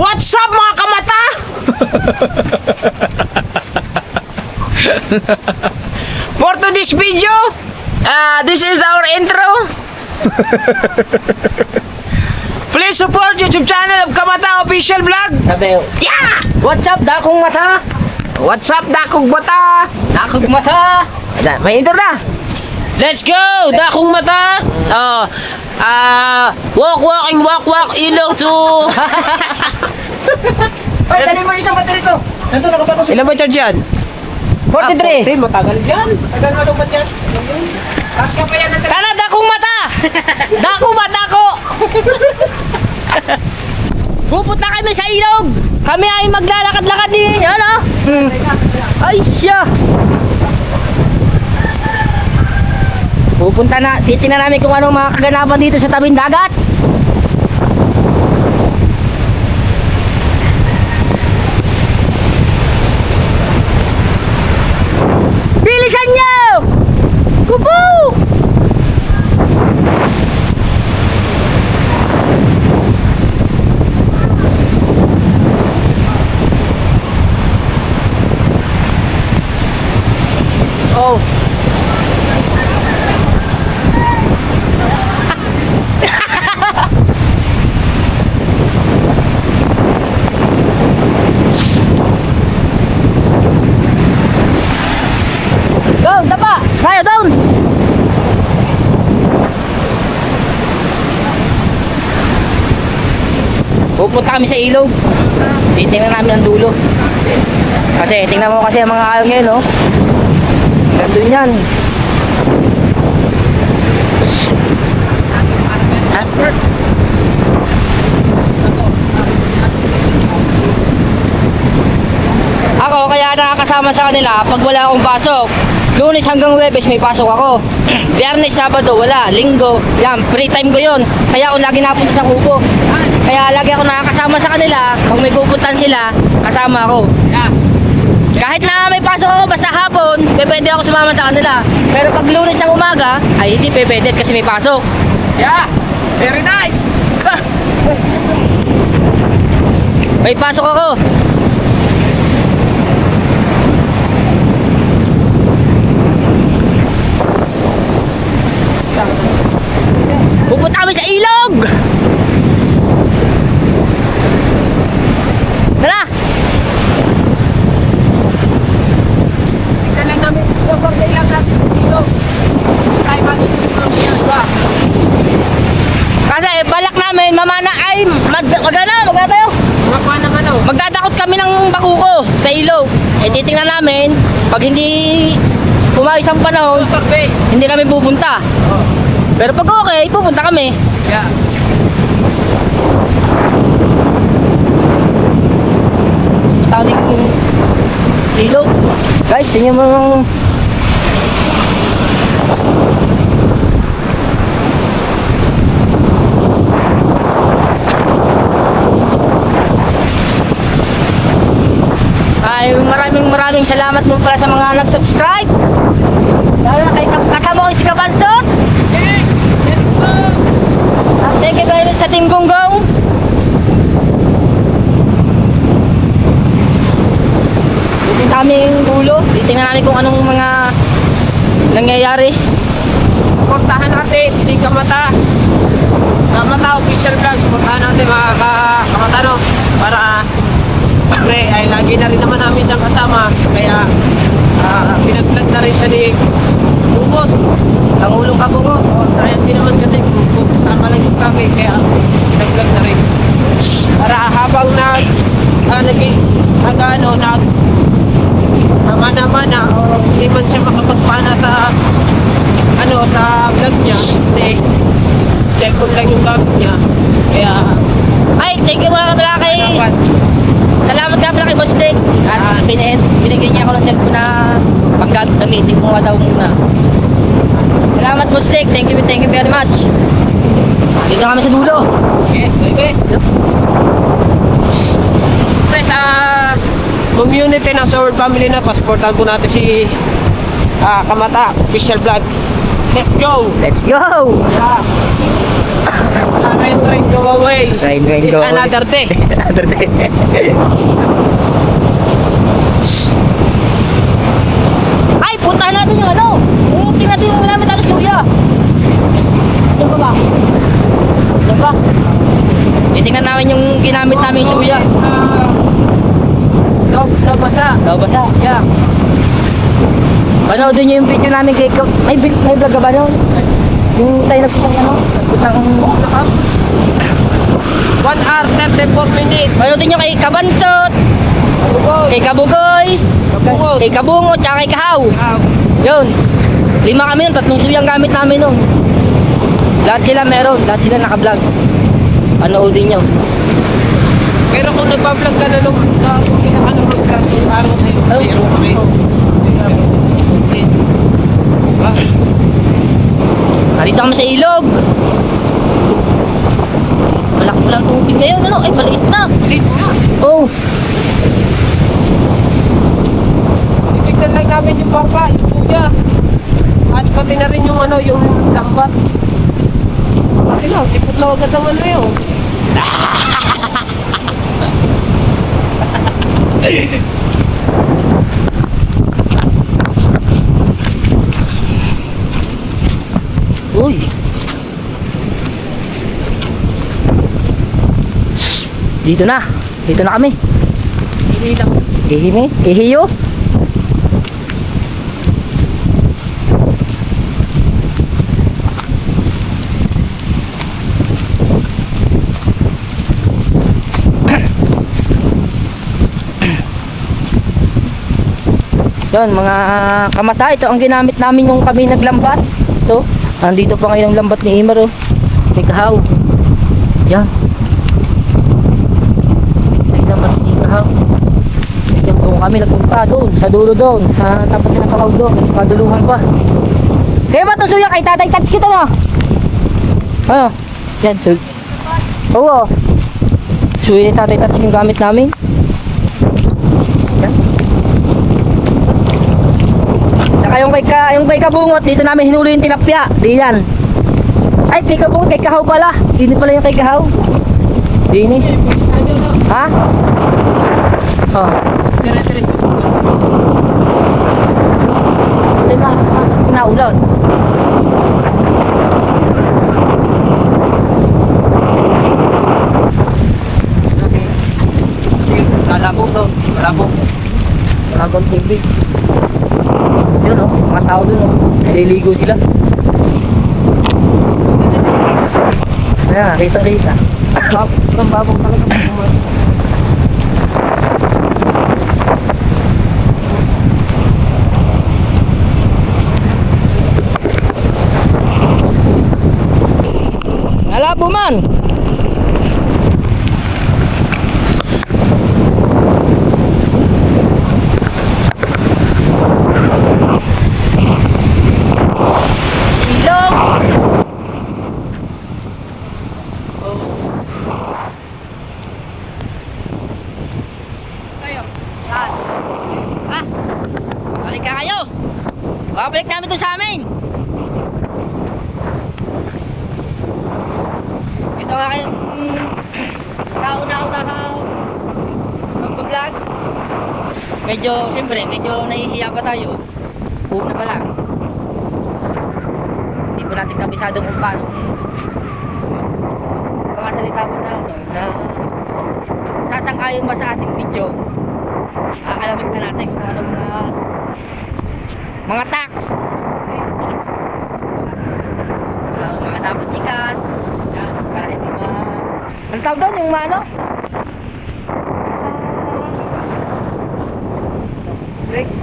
What's up mga kamata? For today's video, this is our intro. Please support YouTube channel of Kamata Official Vlog. Sabi, Yeah! what's up, dakong mata? What's up, dakog bata? Dakong mata? May intro na. Let's go! Dakong mata! Walk, ilog to... Ay, dali mo isang battery to. Nandun, nakapatong Ilan ba charge yan? 43. Matagal yan. Tagal na lumat yan. Kasya pa yan natin. Kana, dakong mata! Dako ba, dako! Pupunta kami sa ilog! Kami ay maglalakad-lakad ni... Ano? Ay, siya! Pupunta na, titingnan namin kung anong mga kaganapan dito sa tabing dagat. Bilisan nyo! Kupu! Oh. Down, tapa! Tayo, down! Pupunta kami sa ilog. Titingnan namin ang dulo. Kasi, tingnan mo kasi ang mga alon ngayon, no? Gandun yan. Ako, kaya nakakasama sa kanila pag wala akong pasok. Lunes hanggang Huwebes may pasok ako. Biyernes, Sabado, wala. Linggo, yan, free time ko yun. Kaya ako lagi napunta sa kubo. Kaya lagi ako nakakasama sa kanila. Pag may pupuntan sila, kasama ako. Kahit na may pasok ako basta hapon, pwede ako sumama sa kanila. Pero pag Lunes ng umaga, ay hindi pwede kasi may pasok. Yeah! Very nice! May pasok ako. Pupunta kami sa ilog! Tara! Tignan lang namin ito pag kailang natin dito. Ay, ba? Kasi balak namin, mamana ay magana tayo. Mga pa ng ano? Magdadakot kami ng bakuko sa ilog. Eh titingnan namin, pag hindi pumayos ang panahon, Survey. hindi kami pupunta. Pero pag okay, pupunta kami. Yeah. Tawag ilog. Guys, tingnan mo yung ay maraming salamat mo pala sa mga nag-subscribe. Lalo na kay kasama ko si Kabansot. At thank you very much sa Team Gonggong. Titingnan namin yung dulo. Titingnan namin kung anong mga nangyayari. Supportahan natin si Kamata. Kamata Official Vlog. Supportahan natin mga Kamata, no? Para pre, ay lagi na rin naman namin siyang kasama. Kaya pinag-vlog na rin siya ni Bubot. Ang ulong kabungo. Sayang din naman kasi sama lang siya kami. Kaya pinag-vlog na rin. Para habang mana-mana o hindi man siya makapagpana sa sa vlog niya kasi second lang yung gamit niya. Kaya Ay, thank you mga kamalaki. dapat Salamat nga pala kay Boss Dick. At binigyan niya ako ng cellphone na panggamit na meeting mo nga daw muna. Salamat Boss Dick. Thank you very much. Dito kami sa dulo. yes, baby. Pre, sa community ng Sword Family na pasportan po natin si Kamata Official Vlog. Let's go! Let's go! Yeah. Ito rin giveaway. day. Rain, Is go. another day. It's another day. Ay, puntahan natin yung ano. Tingnan natin yung ginamit natin si Kuya. Diyan pa ba? Diyan ba? Titingnan namin yung ginamit namin sa kuya. Nabasa. Daw basa? Yeah. Panoodin nyo yung video namin kay may vlog ka ba nun? Yung tayo nagputang ano? Nagputang 1 hour 34 minutes. Panoodin nyo kay Kabansot, kay Kabugoy, Kabungot. kay Kabungot, tsaka kay Kahaw. Yun. 5 kami nun, 3 suyang gamit namin nun. Lahat sila meron, lahat sila naka-vlog. Panoodin nyo. Pero kung nagpa-vlog ka na nung kung kinakanood ka nung araw na yun, mayroon kami. Narito kami sa ilog. Malaki pala ang tubig ngayon, ano? Ay, maliit na. Ulit nga. Oh, Titignan lang namin yung papa, yung kuya. At pati na rin yung ano, yung lambat. Kasi lang, sipot na agad ang ano yun. uy. Dito na. Dito na kami. Hindi lang. Ihime? Ihiyo? Yun, mga kamata, ito ang ginamit namin nung kami naglambat. Ito, nandito pa ngayon ang lambat ni Imar, oh. May Kahaw. Yan. Naglambat ni Kahaw. Yan po kami nagpunta doon, sa dulo doon, sa tapat ng Kahaw doon, paduluhan pa. Kaya ba ito suya kay Tatay Tats kita na? Ano? Yan, suy. Oo. Suya ni Tatay Tats yung gamit namin. Yan. Tsaka yung kay Kabungot, dito namin hinuli yung tilapia. Di yan. Ay, kay Kabungot, kay Kahaw pala. Dini pala yung kay Kahaw. Dini. Ha? Oh. Dire-dire. Hindi ba? Pinaulan. Okay. Sige, lalabog daw. Lalabog. Malabang tubig. Yun o, mga tao dun o. Naliligo sila. Ayan, kita-kita. Sobrang babong talaga pag kumain. Nalabo man! Balik ka kayo. Babalik namin to sa amin. Ito nga kayo. Kauna-una ka mag-vlog. Medyo, siyempre, medyo nahihiya pa tayo. Una pa lang. Hindi po natin kabisado kung paano. Mga salita mo na, ano, na sasang-ayon ba sa ating video. Alamin na natin kung ano mga tax, mga dapat ikat, yan, para hindi ano tawag doon yung ano?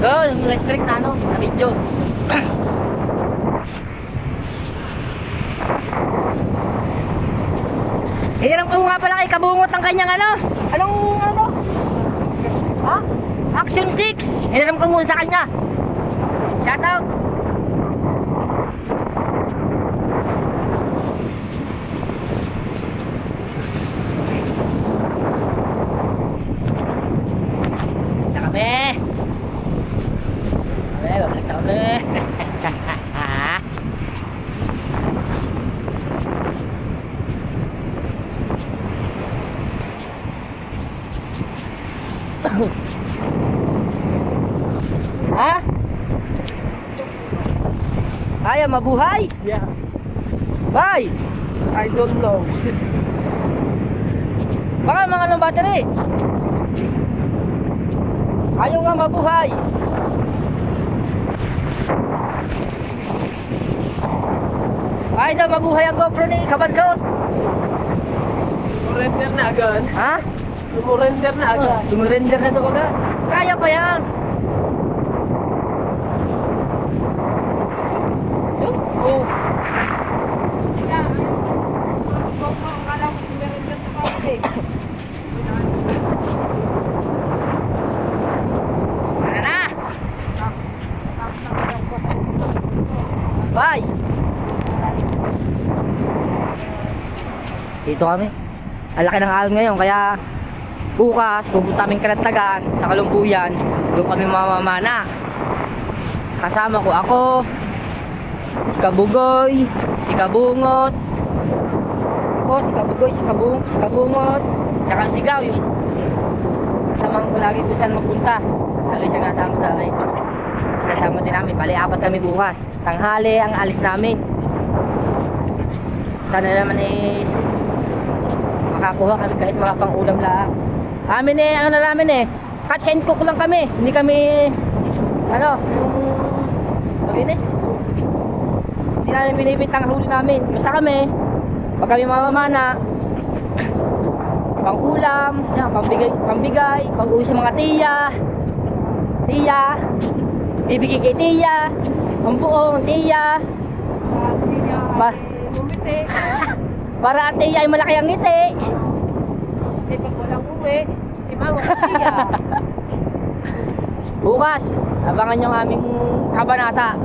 Yung restrict na ano, na video. Hiram ko nga pala kay Kabungot ang kanyang ano? Anong ano? Ha? Action 6! Hiram ko muna sa kanya. Shout out! Balik na kami! Balik na kami! Ha? Ayaw mabuhay? Yeah. Bye! I don't know. Baka mga anong battery? Ayaw nga mabuhay. Ayaw daw mabuhay ang GoPro ni Kabansot. Surrender na agad. Ha? Surrender na agad. Sumurrender na ito agad. Kaya pa yan. Oh. Tara na! Bye! Dito kami. Ang laki ng alon ngayon, kaya bukas pupunta kaming Kalantagan sa Kalumbuyan. Doon kami mamamana. Kasama ko ako, si Kabugoy, si Kabungot. Ako, si Kabugoy, si Kabungot, tsaka si Gaw, yung kasamahan ko lagi kung saan magpunta. Lagi siya nasama sa akin. Sasama din namin, bali 4 kami bukas. Tanghali ang alis namin. Sana naman makakuha kami kahit mga pang-ulam lang. Amin ano na namin catch and cook lang kami. Hindi kami, hindi namin binibitang huli namin. Basta kami, pag kami mamamana, pang-ulam, pambigay, pag-uwi sa mga tiya, bibigay kay tiya, ang buong tiya, para at tiya ay malaki ang ngiti. Kasi pag walang uwi, si Mama at Tia. Bukas, abangan yung aming kabanata.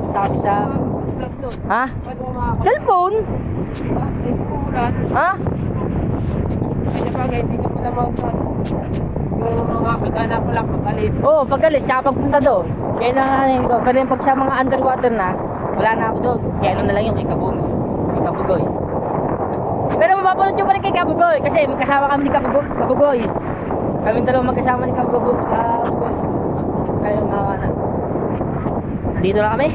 Punta kami sa... Vlog doon. Ha? Paano makakapag- Cellphone? Ay, kukulan. Ha? Kasi bagay, hindi ka pala yung mga pag-anak ko lang pag-alis. Oo, pag-alis, tsaka pagpunta doon. Kaya lang ko. Pero yung pag sa mga underwater na, wala na ako doon. Kaya ano na lang yung kay Kabugoy. Pero mapapanood nyo pa rin kay Kabugoy. Kasi magkasama kami ni Kabugoy. Kaming dalawang magkasama ni Kabugoy. Kaya mga na. Nandito na kami.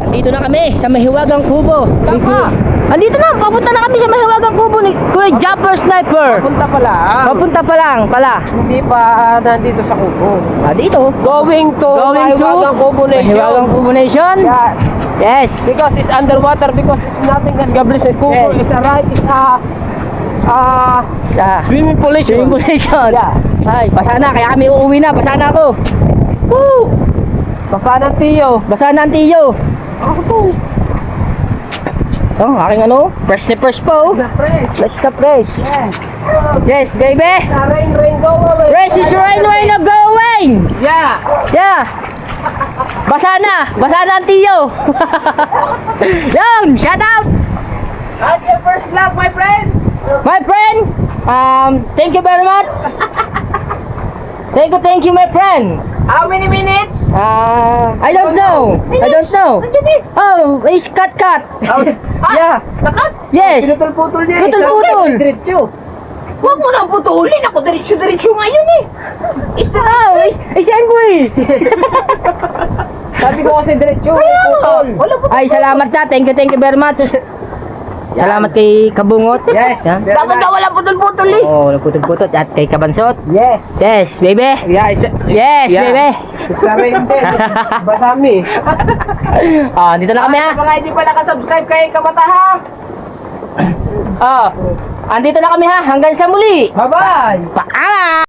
Nandito na kami sa Mahiwagang Kubo. Tama! Andito na, papunta na kami sa Mahiwagang Kubo ni Kuya Jumper Sniper. Punta pala. Papunta pa lang pala. Hindi pa nandito sa kubo. Dito. Going to Mahiwagang Kubo Nation. Mahiwagang Kubo Nation. Yeah. Yes. Because it's underwater, because it's nothing that Gabriel says kubo. Yes. It's a right, it's Sa swimming pool. Swimming Pool Nation. Yeah. Ay, basa na. Kaya kami uuwi na. Basa na ako. Woo! Baka ng Tiyo. Basa na ang tiyo. Ako to. Oh, aking fresh na fresh po. The fresh. Fresh na fresh. Yes. Yes, baby. Rain, go away. Fresh is rain na going. Yeah. Yeah. Basa na ang tiyo. Yan, shout out. At your first vlog, my friend. My friend, thank you very much. Thank you, my friend. How many minutes? I don't know. Oh, it's cut. Yeah. Nakat? Yes. Pinutol-putol niya. Putol-putol. Diretso. Huwag mo nang putulin. Ako diretso ngayon eh. Oh, it's angry. Sabi ko kasi diretso. Putol. Ay, salamat na. Thank you very much. Salamat kay Kabungot. Yes. Yan. Dapat ka walang putol-putol eh. Oh, nagputol-putol. At kay Kabansot. Yes. Yes, baby. Yeah, Yes, baby. Sa rin din. Basami. Dito na kami ha. Sa mga hindi pa nakasubscribe kay Kamata ha. Andito na kami ha. Hanggang sa muli. Bye-bye. Paalam.